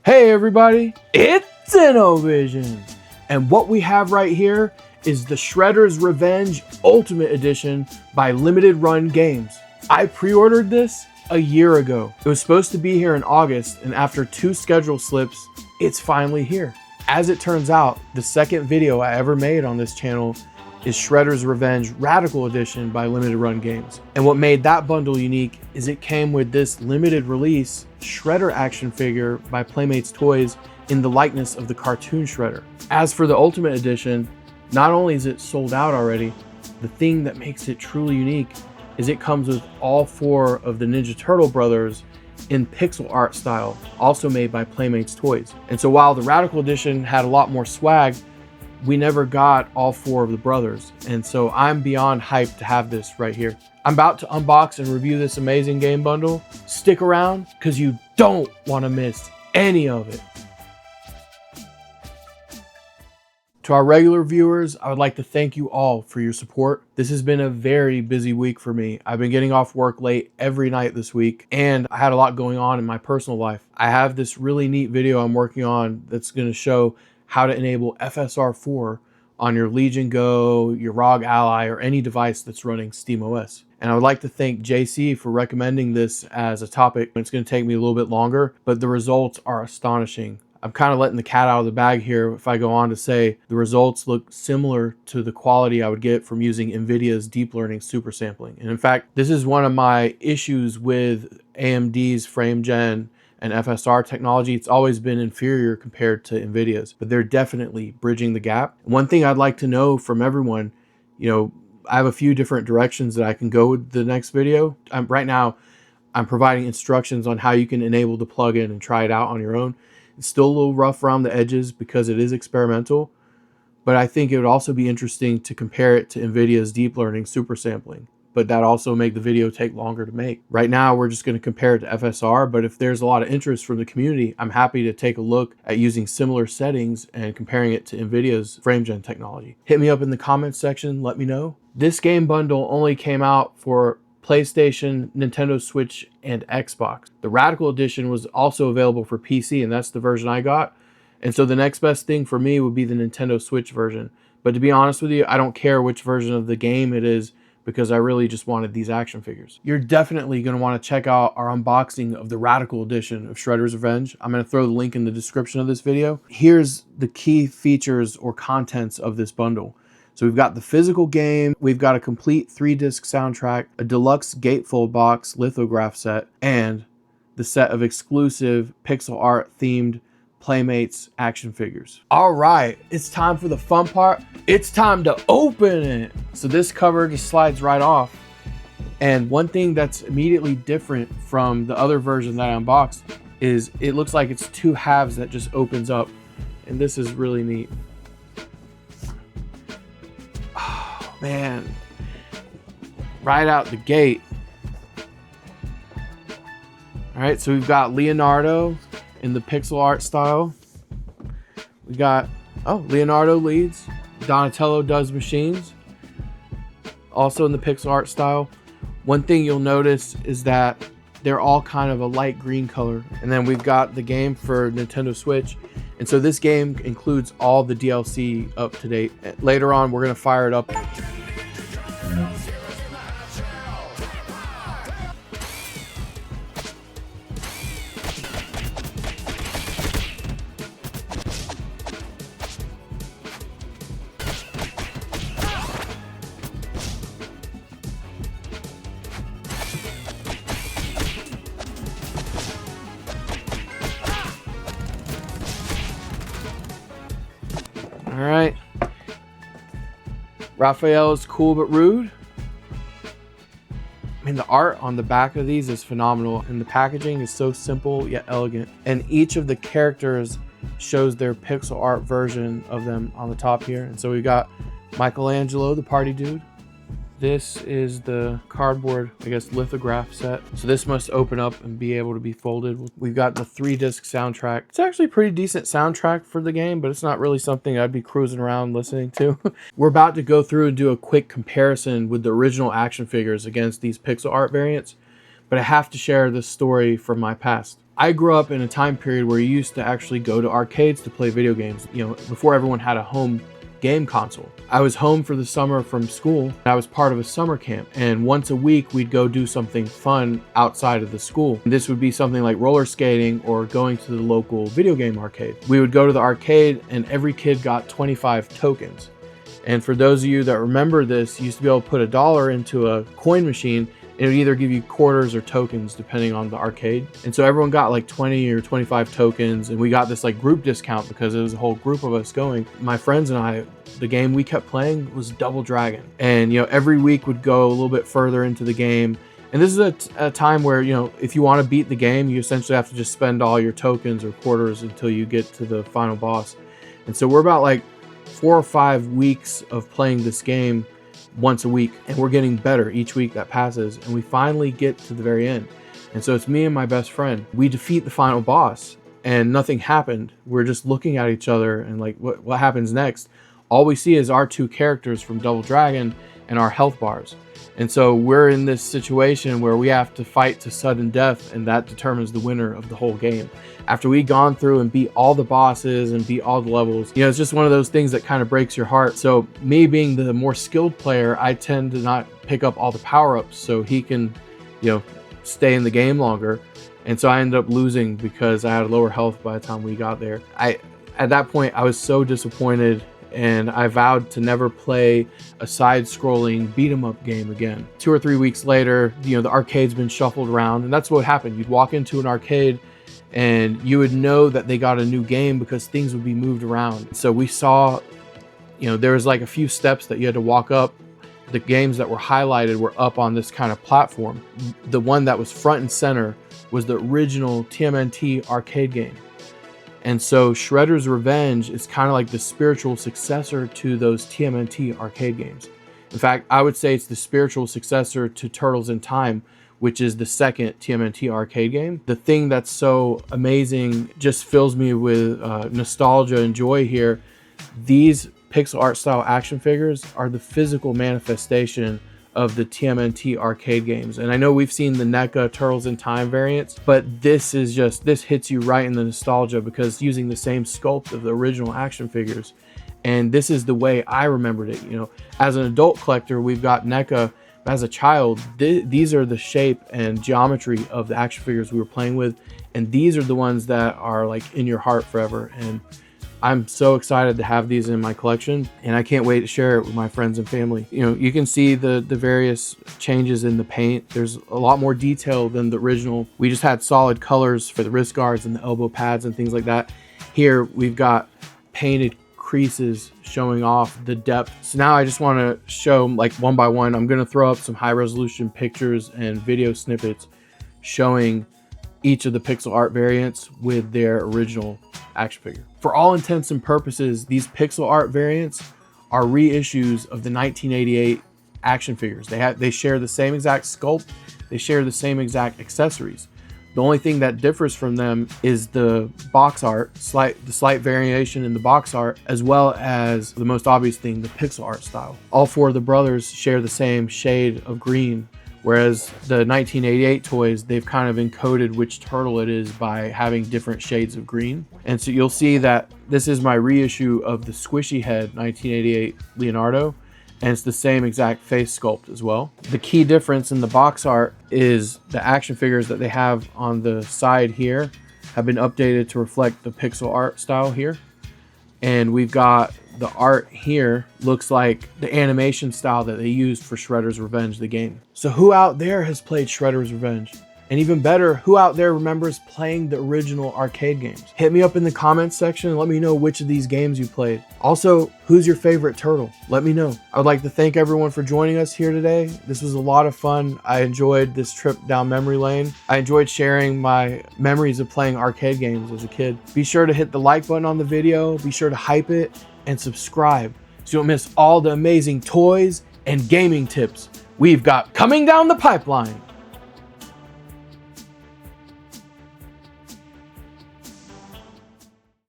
Hey everybody, it's Innovision, and what we have right here is the Shredder's Revenge Ultimate Edition by Limited Run Games. I pre-ordered this a year ago. It was supposed to be here in August, and after 2 schedule slips, it's finally here. As it turns out, the second video I ever made on this channel is Shredder's Revenge Radical Edition by Limited Run Games. And what made that bundle unique is it came with this limited release Shredder action figure by Playmates Toys in the likeness of the cartoon Shredder. As for the Ultimate Edition, not only is it sold out already, the thing that makes it truly unique is it comes with all 4 of the Ninja Turtle brothers in pixel art style, also made by Playmates Toys. And so while the Radical Edition had a lot more swag, we never got all 4 of the brothers, and so I'm beyond hyped to have this right here. I'm about to unbox and review this amazing game bundle. Stick around, because you don't want to miss any of it. To our regular viewers, I would like to thank you all for your support. This has been a very busy week for me. I've been getting off work late every night this week, and I had a lot going on in my personal life. I have this really neat video I'm working on that's going to show how to enable FSR4 on your Legion Go, your ROG Ally, or any device that's running SteamOS. And I would like to thank JC for recommending this as a topic. It's going to take me a little bit longer, but the results are astonishing. I'm kind of letting the cat out of the bag here if I go on to say the results look similar to the quality I would get from using NVIDIA's deep learning super sampling. And in fact, this is one of my issues with AMD's frame gen and FSR technology. It's always been inferior compared to NVIDIA's, but they're definitely bridging the gap. One thing I'd like to know from everyone, I have a few different directions that I can go with the next video. Right now, I'm providing instructions on how you can enable the plugin and try it out on your own. It's still a little rough around the edges because it is experimental, but I think it would also be interesting to compare it to NVIDIA's deep learning super sampling. But that also make the video take longer to make. Right now, we're just going to compare it to FSR, but if there's a lot of interest from the community, I'm happy to take a look at using similar settings and comparing it to NVIDIA's FrameGen technology. Hit me up in the comments section, let me know. This game bundle only came out for PlayStation, Nintendo Switch, and Xbox. The Radical Edition was also available for PC, and that's the version I got. And so the next best thing for me would be the Nintendo Switch version. But to be honest with you, I don't care which version of the game it is, because I really just wanted these action figures. You're definitely going to want to check out our unboxing of the Radical Edition of Shredder's Revenge. I'm going to throw the link in the description of this video. Here's the key features or contents of this bundle. So we've got the physical game, we've got a complete 3-disc soundtrack, a deluxe gatefold box lithograph set, and the set of exclusive pixel art themed Playmates action figures. All right, it's time for the fun part. It's time to open it. So this cover just slides right off. And one thing that's immediately different from the other version that I unboxed is it looks like it's 2 halves that just opens up. And this is really neat. Oh, man. Right out the gate. All right, so we've got Leonardo in the pixel art style. We got, Leonardo leads. Donatello does machines. Also in the pixel art style. One thing you'll notice is that they're all kind of a light green color. And then we've got the game for Nintendo Switch. And so this game includes all the DLC up to date. Later on, we're gonna fire it up. All right, Raphael is cool but rude. I mean, the art on the back of these is phenomenal, and the packaging is so simple yet elegant. And each of the characters shows their pixel art version of them on the top here. And so we've got Michelangelo, the party dude. This is the cardboard, I guess, lithograph set. So this must open up and be able to be folded. We've got the 3-disc soundtrack. It's actually a pretty decent soundtrack for the game, but it's not really something I'd be cruising around listening to. We're about to go through and do a quick comparison with the original action figures against these pixel art variants, but I have to share this story from my past. I grew up in a time period where you used to actually go to arcades to play video games, you know, before everyone had a home game console. I was home for the summer from school. I was part of a summer camp, and once a week we'd go do something fun outside of the school. And this would be something like roller skating or going to the local video game arcade. We would go to the arcade and every kid got 25 tokens. And for those of you that remember this, you used to be able to put $1 into a coin machine, and it would either give you quarters or tokens depending on the arcade. And so everyone got like 20 or 25 tokens, and we got this like group discount because it was a whole group of us going. My friends and I, the game we kept playing was Double Dragon. And you know, every week would go a little bit further into the game. And this is a time where, you know, if you want to beat the game, you essentially have to just spend all your tokens or quarters until you get to the final boss. And so we're about like 4 or 5 weeks of playing this game once a week, and we're getting better each week that passes, and we finally get to the very end. And so it's me and my best friend. We defeat the final boss and nothing happened. We're just looking at each other and like, what happens next? All we see is our 2 characters from Double Dragon and our health bars. And so we're in this situation where we have to fight to sudden death, and that determines the winner of the whole game. After we'd gone through and beat all the bosses and beat all the levels, you know, it's just one of those things that kind of breaks your heart. So me being the more skilled player, I tend to not pick up all the power-ups so he can, you know, stay in the game longer. And so I ended up losing because I had lower health by the time we got there. At that point, I was so disappointed, and I vowed to never play a side-scrolling beat-em-up game again. 2 or 3 weeks later, you know, the arcade's been shuffled around, and that's what happened. You'd walk into an arcade and you would know that they got a new game because things would be moved around. So we saw, you know, there was like a few steps that you had to walk up. The games that were highlighted were up on this kind of platform. The one that was front and center was the original TMNT arcade game. And so Shredder's Revenge is kind of like the spiritual successor to those TMNT arcade games. In fact, I would say it's the spiritual successor to Turtles in Time, which is the second TMNT arcade game. The thing that's so amazing, just fills me with nostalgia and joy here. These pixel art style action figures are the physical manifestation of the TMNT arcade games. And I know we've seen the NECA Turtles in Time variants, but this hits you right in the nostalgia because using the same sculpt of the original action figures. And this is the way I remembered it. You know, as an adult collector, we've got NECA. As a child, these are the shape and geometry of the action figures we were playing with. And these are the ones that are like in your heart forever. And I'm so excited to have these in my collection, and I can't wait to share it with my friends and family. You know, you can see the various changes in the paint. There's a lot more detail than the original. We just had solid colors for the wrist guards and the elbow pads and things like that. Here we've got painted creases showing off the depth. So now I just want to show like one by one. I'm going to throw up some high resolution pictures and video snippets showing each of the pixel art variants with their original action figure. For all intents and purposes, these pixel art variants are reissues of the 1988 action figures. They share the same exact sculpt, they share the same exact accessories. The only thing that differs from them is the box art, the slight variation in the box art, as well as the most obvious thing, the pixel art style. All 4 of the brothers share the same shade of green, whereas the 1988 toys, they've kind of encoded which turtle it is by having different shades of green. And so you'll see that this is my reissue of the Squishy Head 1988 Leonardo, and it's the same exact face sculpt as well. The key difference in the box art is the action figures that they have on the side here have been updated to reflect the pixel art style here. And we've got the art here looks like the animation style that they used for Shredder's Revenge, the game. So who out there has played Shredder's Revenge? And even better, who out there remembers playing the original arcade games? Hit me up in the comments section and let me know which of these games you played. Also, who's your favorite turtle? Let me know. I would like to thank everyone for joining us here today. This was a lot of fun. I enjoyed this trip down memory lane. I enjoyed sharing my memories of playing arcade games as a kid. Be sure to hit the like button on the video. Be sure to hype it and subscribe so you don't miss all the amazing toys and gaming tips we've got coming down the pipeline.